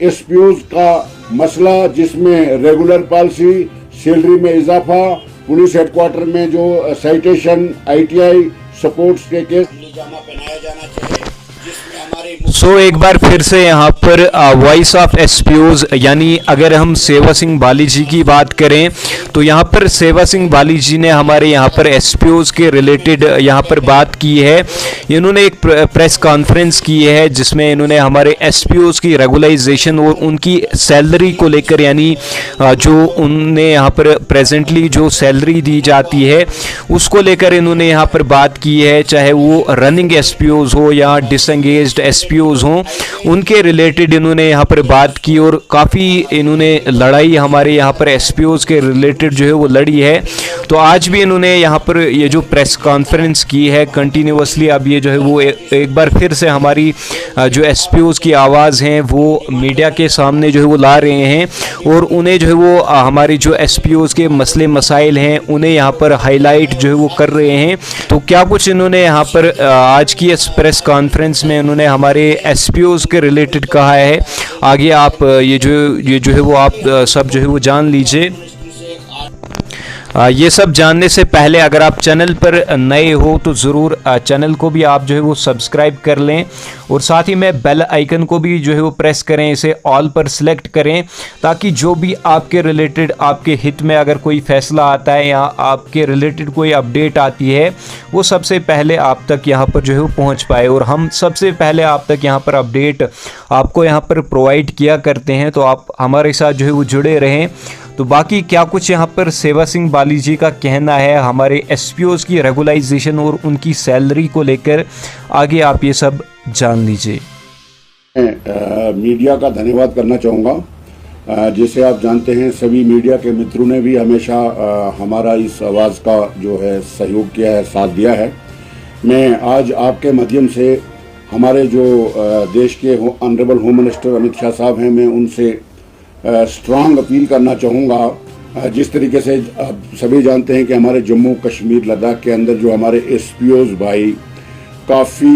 एसपीओज का मसला, जिसमें रेगुलर पॉलिसी, सैलरी में इजाफा, पुलिस हेडक्वार्टर में जो साइटेशन, आईटीआई सपोर्ट्स के केस जामा पहनाया जाना चाहिए, जिसमें हमारे एक बार फिर से यहाँ पर वॉइस ऑफ एसपीओज, यानी अगर हम सेवा सिंह बाली जी की बात करें तो यहाँ पर सेवा सिंह बाली जी ने हमारे यहाँ पर एसपीओज के रिलेटेड यहाँ पर बात की है। इन्होंने एक प्रेस कॉन्फ्रेंस की है जिसमें इन्होंने हमारे एसपीओज की रेगुलाइजेशन और उनकी सैलरी को लेकर, यानी जो उन्हें यहाँ पर प्रेजेंटली जो सैलरी दी जाती है उसको लेकर इन्होंने यहाँ पर बात की है, चाहे वो रनिंग एसपीओज हो या डिसएंगेज्ड एसपीओज हों, उनके रिलेटेड इन्होंने यहाँ पर बात की और काफ़ी इन्होंने लड़ाई हमारे यहाँ पर एसपीओज के रिलेटेड जो है वो लड़ी है। तो आज भी इन्होंने यहाँ पर ये जो प्रेस कॉन्फ्रेंस की है कंटिन्यूसली, अब ये जो है वो एक बार फिर से हमारी जो एसपीओज की आवाज़ हैं वो मीडिया के सामने जो है वो ला रहे हैं और उन्हें जो है वो हमारी जो एसपीओज के मसले मसाइल हैं उन्हें यहाँ पर हाईलाइट जो है वो कर रहे हैं। तो क्या कुछ इन्होंने यहाँ पर आज की इस प्रेस कॉन्फ्रेंस में उन्होंने हमारे एसपीओज के रिलेटेड कहा है, आगे आप ये जो है वो आप सब जो है वो जान लीजिए। ये सब जानने से पहले अगर आप चैनल पर नए हो तो ज़रूर चैनल को भी आप जो है वो सब्सक्राइब कर लें और साथ ही में बेल आइकन को भी जो है वो प्रेस करें, इसे ऑल पर सिलेक्ट करें, ताकि जो भी आपके रिलेटेड आपके हित में अगर कोई फैसला आता है या आपके रिलेटेड कोई अपडेट आती है वो सबसे पहले आप तक यहाँ पर जो है वो पहुँच पाए और हम सबसे पहले आप तक यहाँ पर अपडेट आपको यहाँ पर प्रोवाइड किया करते हैं। तो आप हमारे साथ जो है वो जुड़े रहें। तो बाकी क्या कुछ यहाँ पर सेवा सिंह बाली जी का कहना है हमारे एसपीओज की रेगुलाइजेशन और उनकी सैलरी को लेकर, आगे आप ये सब जान लीजिए। मीडिया का धन्यवाद करना चाहूँगा। जैसे आप जानते हैं सभी मीडिया के मित्रों ने भी हमेशा हमारा इस आवाज़ का जो है सहयोग किया है, साथ दिया है। मैं आज आपके माध्यम से हमारे जो देश के honourable home minister Amit Shah साहब हैं, मैं उनसे स्ट्रांग अपील करना चाहूँगा। जिस तरीके से आप सभी जानते हैं कि हमारे जम्मू कश्मीर लद्दाख के अंदर जो हमारे एसपीओज भाई काफ़ी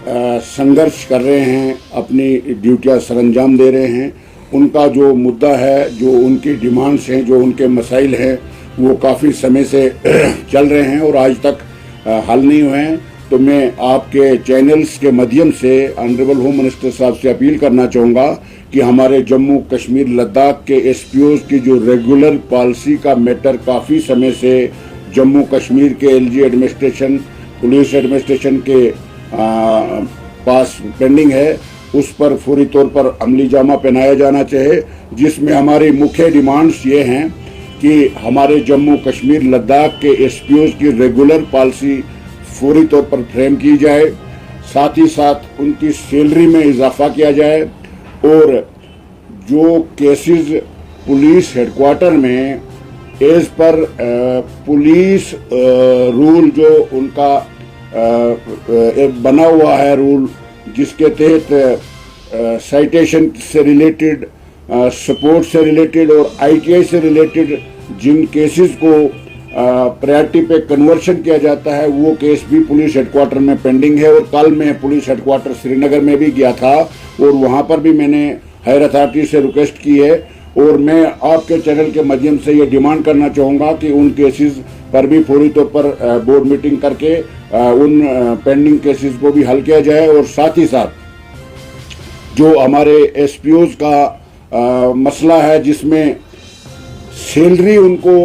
संघर्ष कर रहे हैं, अपनी ड्यूटियाँ सरअंजाम दे रहे हैं, उनका जो मुद्दा है, जो उनकी डिमांड्स हैं, जो उनके मसाइल हैं, वो काफ़ी समय से चल रहे हैं और आज तक हल नहीं हुए हैं। तो मैं आपके चैनल्स के माध्यम से ऑनरेबल होम मिनिस्टर साहब से अपील करना चाहूँगा कि हमारे जम्मू कश्मीर लद्दाख के एसपीओज की जो रेगुलर पॉलिसी का मैटर काफ़ी समय से जम्मू कश्मीर के एलजी एडमिनिस्ट्रेशन, पुलिस एडमिनिस्ट्रेशन के पास पेंडिंग है, उस पर फौरी तौर पर अमली जामा पहनाया जाना चाहिए, जिसमें हमारी मुख्य डिमांड्स ये हैं कि हमारे जम्मू कश्मीर लद्दाख के एसपीओज की रेगुलर पॉलिसी फौरी तौर पर फ्रेम की जाए, साथ ही साथ उनकी सैलरी में इजाफा किया जाए और जो केसेस पुलिस हेडक्वार्टर में एज पर पुलिस रूल जो उनका बना हुआ है रूल, जिसके तहत साइटेशन से रिलेटेड, सपोर्ट से रिलेटेड और आईटीआई से रिलेटेड जिन केसेस को प्रायोरिटी पे कन्वर्शन किया जाता है, वो केस भी पुलिस हेडक्वार्टर में पेंडिंग है। और कल मैं पुलिस हेडक्वार्टर श्रीनगर में भी गया था और वहाँ पर भी मैंने हायर अथॉरिटी से रिक्वेस्ट की है और मैं आपके चैनल के माध्यम से ये डिमांड करना चाहूँगा कि उन केसेस पर भी फौरी तौर पर बोर्ड मीटिंग करके उन पेंडिंग केसेस को भी हल किया जाए। और साथ ही साथ जो हमारे एसपीओज का मसला है, जिसमें सैलरी उनको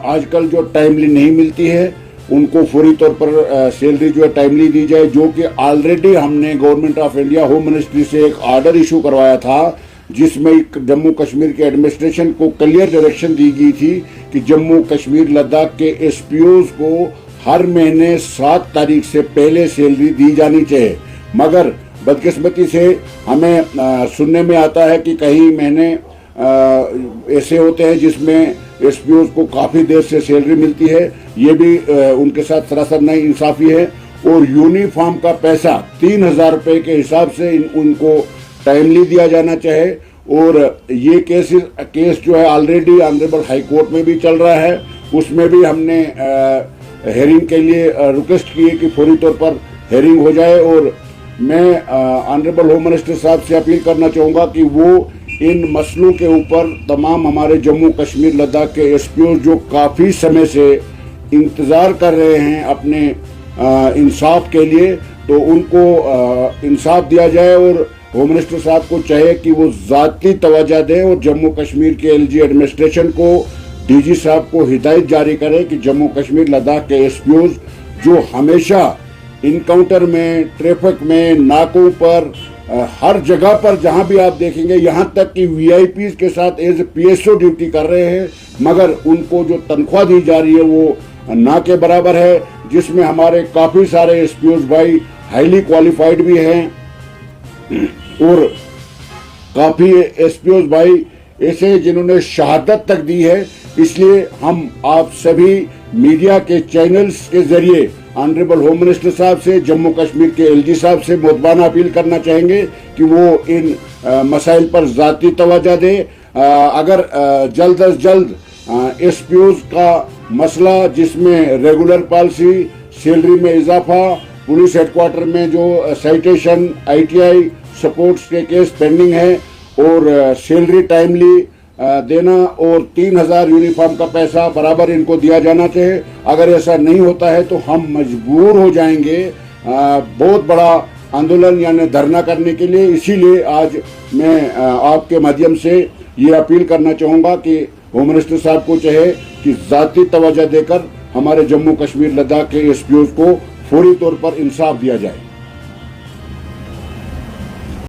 आजकल जो टाइमली नहीं मिलती है, उनको फौरी तौर पर सैलरी जो है टाइमली दी जाए, जो कि ऑलरेडी हमने government of India home ministry से एक ऑर्डर इशू करवाया था, जिसमें जम्मू कश्मीर के एडमिनिस्ट्रेशन को क्लियर डायरेक्शन दी गई थी कि जम्मू कश्मीर लद्दाख के एसपीओज को हर महीने 7 तारीख से पहले सैलरी दी जानी चाहिए। मगर बदकिस्मती से हमें सुनने में आता है कि कई महीने ऐसे होते हैं जिसमें एसपीओज को काफ़ी देर से सैलरी मिलती है। ये भी उनके साथ सरासर नहीं इंसाफी है। और यूनिफॉर्म का पैसा 3000 रुपये के हिसाब से उनको टाइमली दिया जाना चाहिए। और ये केस जो है ऑलरेडी ऑनरेबल हाई कोर्ट में भी चल रहा है, उसमें भी हमने हेयरिंग के लिए रिक्वेस्ट की है कि फौरी तौर पर हेयरिंग हो जाए और मैं ऑनरेबल होम मिनिस्टर साहब से अपील करना चाहूँगा कि वो इन मसलों के ऊपर तमाम हमारे जम्मू कश्मीर लद्दाख के एसपीओ जो काफ़ी समय से इंतज़ार कर रहे हैं अपने इंसाफ के लिए, तो उनको इंसाफ दिया जाए। और होम मिनिस्टर साहब को चाहिए कि वो ज़ाती तवज्जो दें और जम्मू कश्मीर के एलजी एडमिनिस्ट्रेशन को, डीजी साहब को हिदायत जारी करें कि जम्मू कश्मीर लद्दाख के एसपीओ जो हमेशा इनकाउंटर में, ट्रैफिक में, नाकों पर, हर जगह पर जहां भी आप देखेंगे, यहां तक कि वीआईपी के साथ एज पीएसओ ड्यूटी कर रहे हैं, मगर उनको जो तनख्वाह दी जा रही है वो ना के बराबर है, जिसमें हमारे काफ़ी सारे एसपीओ भाई हाईली क्वालिफाइड भी हैं और काफ़ी एसपीओ भाई ऐसे जिन्होंने शहादत तक दी है। इसलिए हम आप सभी मीडिया के चैनल्स के जरिए ऑनरेबल होम मिनिस्टर साहब से, जम्मू कश्मीर के एलजी साहब से मुतबाना अपील करना चाहेंगे कि वो इन मसाइल पर ज़ाती तवज्जो दे। अगर जल्द अज जल्द एसपीओज का मसला, जिसमें रेगुलर पॉलिसी, सैलरी में इजाफा, पुलिस हेडक्वार्टर में जो साइटेशन, आईटीआई सपोर्ट्स के केस पेंडिंग है और सैलरी टाइमली देना और 3000 यूनिफॉर्म का पैसा बराबर इनको दिया जाना चाहिए। अगर ऐसा नहीं होता है तो हम मजबूर हो जाएंगे बहुत बड़ा आंदोलन यानी धरना करने के लिए। इसीलिए आज मैं आपके माध्यम से ये अपील करना चाहूँगा कि होम मिनिस्टर साहब को चाहे कि ज़ाती तवज्जो देकर हमारे जम्मू कश्मीर लद्दाख के एसपीओ को फौरी तौर पर इंसाफ दिया जाए।